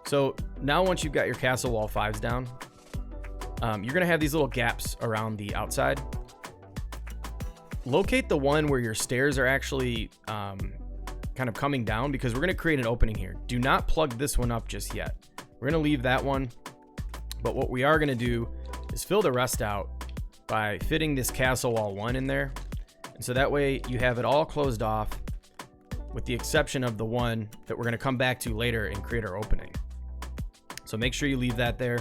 So now once you've got your castle wall 5s down, you're going to have these little gaps around the outside. Locate the one where your stairs are actually kind of coming down, because we're going to create an opening here. Do not plug this one up just yet. We're going to leave that one, but what we are going to do is fill the rest out by fitting this castle wall 1 in there. And so that way you have it all closed off, with the exception of the one that we're going to come back to later and create our opening. So make sure you leave that there.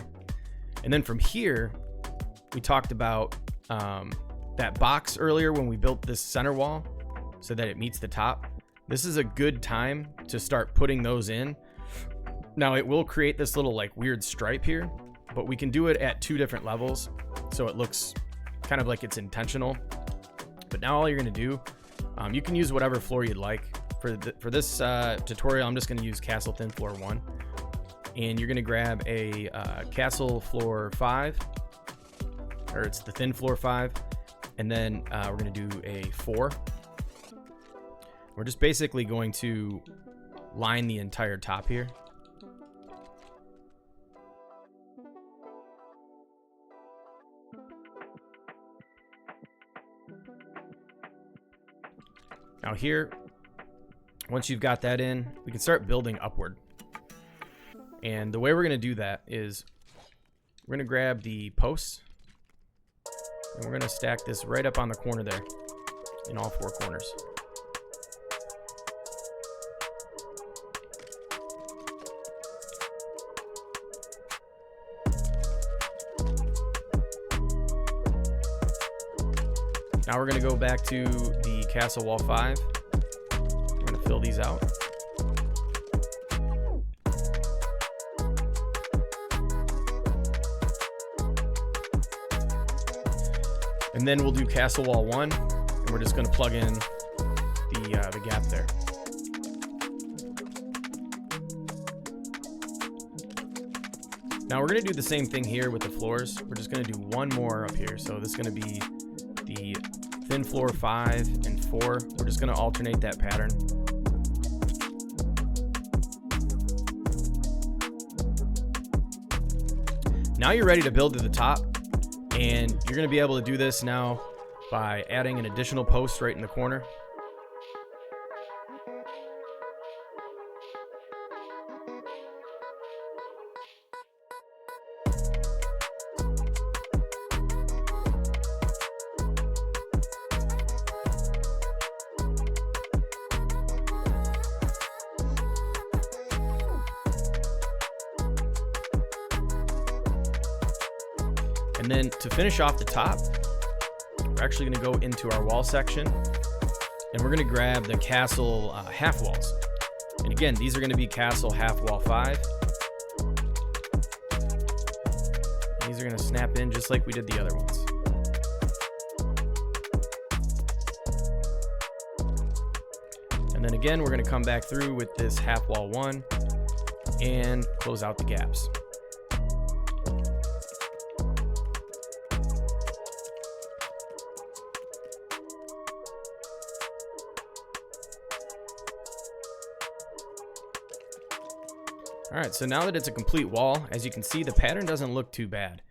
And then from here, we talked about that box earlier when we built this center wall so that it meets the top. This is a good time to start putting those in. Now it will create this little like weird stripe here, but we can do it at 2 different levels, so it looks kind of like it's intentional. But now all you're going to do, you can use whatever floor you'd like. For this tutorial, I'm just going to use Castle Thin Floor 1. And you're going to grab a Castle Floor 5, or it's the Thin Floor 5, and then we're going to do a 4. We're just basically going to line the entire top here. Now here, once you've got that in, we can start building upward. And the way we're going to do that is we're going to grab the posts and we're going to stack this right up on the corner there in all 4 corners. Now we're going to go back to the castle wall 5. We're going to fill these out. And then we'll do castle wall 1, and we're just going to plug in the gap there. Now we're going to do the same thing here with the floors. We're just going to do one more up here. So this is going to be the thin floor 5 and 4. We're just going to alternate that pattern. Now you're ready to build to the top, and you're going to be able to do this now by adding an additional post right in the corner. And then to finish off the top, we're actually going to go into our wall section, and we're going to grab the castle half walls. And again, these are going to be castle half wall 5. These are going to snap in just like we did the other ones. And then again, we're going to come back through with this half wall 1 and close out the gaps. All right, so now that it's a complete wall, as you can see, the pattern doesn't look too bad,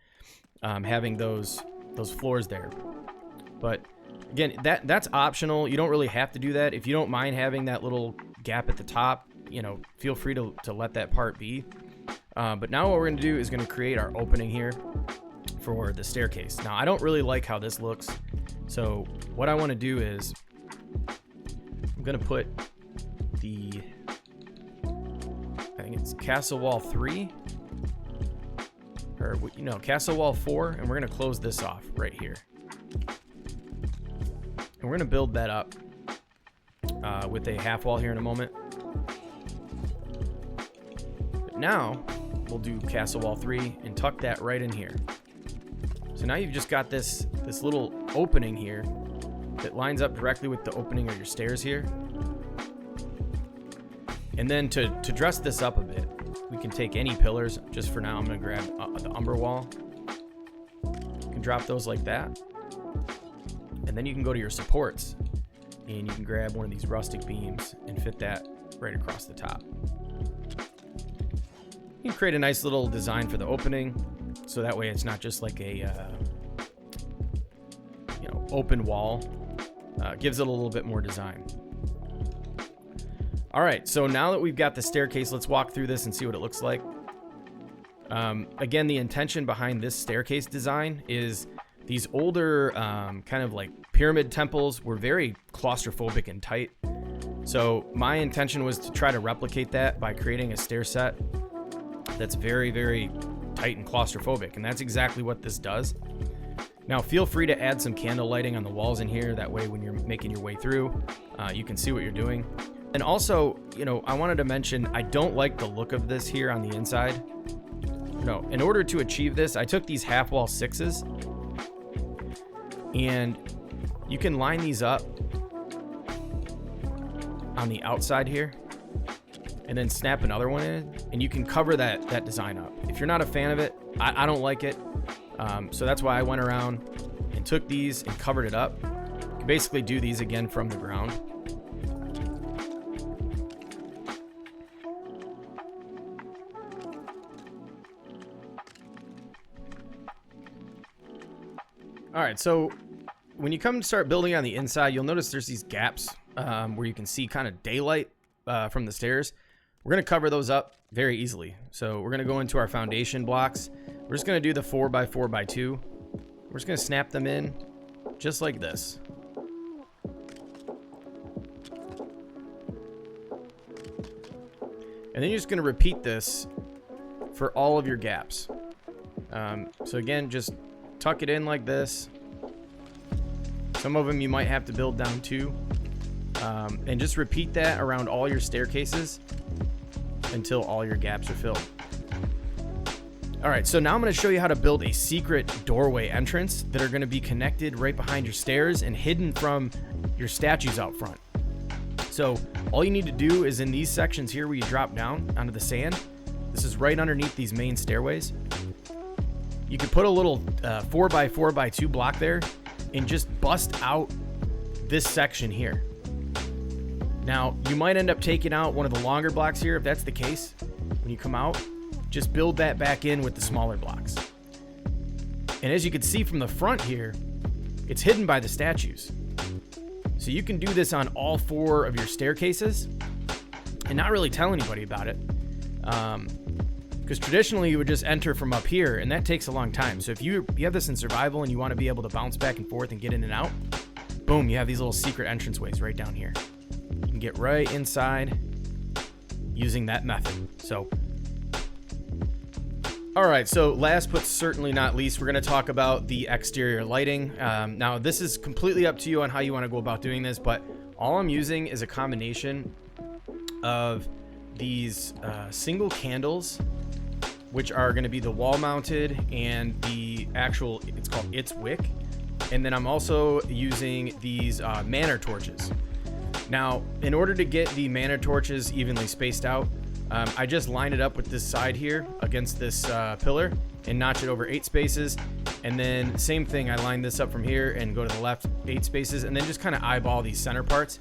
having those floors there. But again, that's optional. You don't really have to do that. If you don't mind having that little gap at the top, you know, feel free to let that part be. But now what we're going to do is going to create our opening here for the staircase. Now, I don't really like how this looks. So what I want to do is I'm going to put the, I think it's castle wall 3, or, you know, castle wall 4, and we're going to close this off right here. And we're going to build that up with a half wall here in a moment. But now we'll do castle wall 3 and tuck that right in here. So now you've just got this little opening here that lines up directly with the opening of your stairs here. And then to dress this up a bit, we can take any pillars. Just for now, I'm going to grab the umber wall. You can drop those like that. And then you can go to your supports, and you can grab one of these rustic beams and fit that right across the top. You can create a nice little design for the opening, so that way it's not just like a you know, open wall. Gives it a little bit more design. All right, so now that we've got the staircase, let's walk through this and see what it looks like. Again, the intention behind this staircase design is these older kind of like pyramid temples were very claustrophobic and tight. So my intention was to try to replicate that by creating a stair set that's very, very tight and claustrophobic. And that's exactly what this does. Now, feel free to add some candle lighting on the walls in here. That way, when you're making your way through, you can see what you're doing. And also, you know, I wanted to mention, I don't like the look of this here on the inside. No, in order to achieve this, I took these half wall 6s, and you can line these up on the outside here and then snap another one in, and you can cover that design up. If you're not a fan of it, I don't like it. So that's why I went around and took these and covered it up. You can basically do these again from the ground. All right, so when you come to start building on the inside, you'll notice there's these gaps where you can see kind of daylight from the stairs. We're going to cover those up very easily. So we're going to go into our foundation blocks. We're just going to do the 4x4x2. We're just going to snap them in just like this. And then you're just going to repeat this for all of your gaps. So again, just tuck it in like this. Some of them you might have to build down too. And just repeat that around all your staircases until all your gaps are filled. All right, so now I'm going to show you how to build a secret doorway entrance that are going to be connected right behind your stairs and hidden from your statues out front. So all you need to do is in these sections here where you drop down onto the sand, this is right underneath these main stairways. You can put a little 4x4x2 block there and just bust out this section here. Now, you might end up taking out one of the longer blocks here. If that's the case, when you come out, just build that back in with the smaller blocks. And as you can see from the front here, it's hidden by the statues. So you can do this on all 4 of your staircases and not really tell anybody about it. Because traditionally you would just enter from up here, and that takes a long time. So if you have this in survival and you want to be able to bounce back and forth and get in and out, boom, you have these little secret entranceways right down here. You can get right inside using that method. So All right, so last but certainly not least, we're going to talk about the exterior lighting. Now, this is completely up to you on how you want to go about doing this, but all I'm using is a combination of these single candles, which are going to be the wall mounted and the actual, it's called It's Wick. And then I'm also using these manor torches. Now, in order to get the manor torches evenly spaced out, I just line it up with this side here against this pillar and notch it over 8 spaces. And then same thing, I line this up from here and go to the left 8 spaces, and then just kind of eyeball these center parts.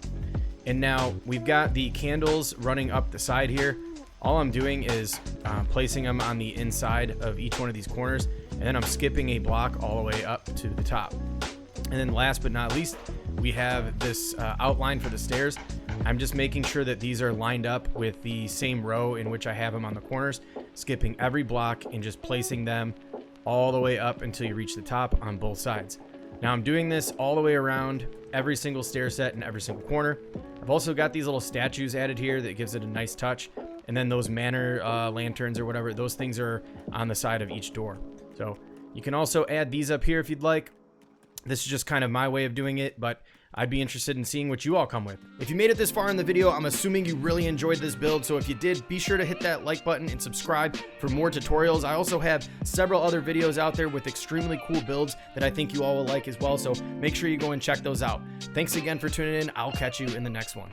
And now we've got the candles running up the side here. All I'm doing is placing them on the inside of each one of these corners, and then I'm skipping a block all the way up to the top. And then last but not least, we have this outline for the stairs. I'm just making sure that these are lined up with the same row in which I have them on the corners, skipping every block and just placing them all the way up until you reach the top on both sides. Now I'm doing this all the way around every single stair set and every single corner. I've also got these little statues added here that gives it a nice touch. And then those manor lanterns or whatever, those things are on the side of each door. So you can also add these up here if you'd like. This is just kind of my way of doing it, but I'd be interested in seeing what you all come with. If you made it this far in the video, I'm assuming you really enjoyed this build. So if you did, be sure to hit that like button and subscribe for more tutorials. I also have several other videos out there with extremely cool builds that I think you all will like as well. So make sure you go and check those out. Thanks again for tuning in. I'll catch you in the next one.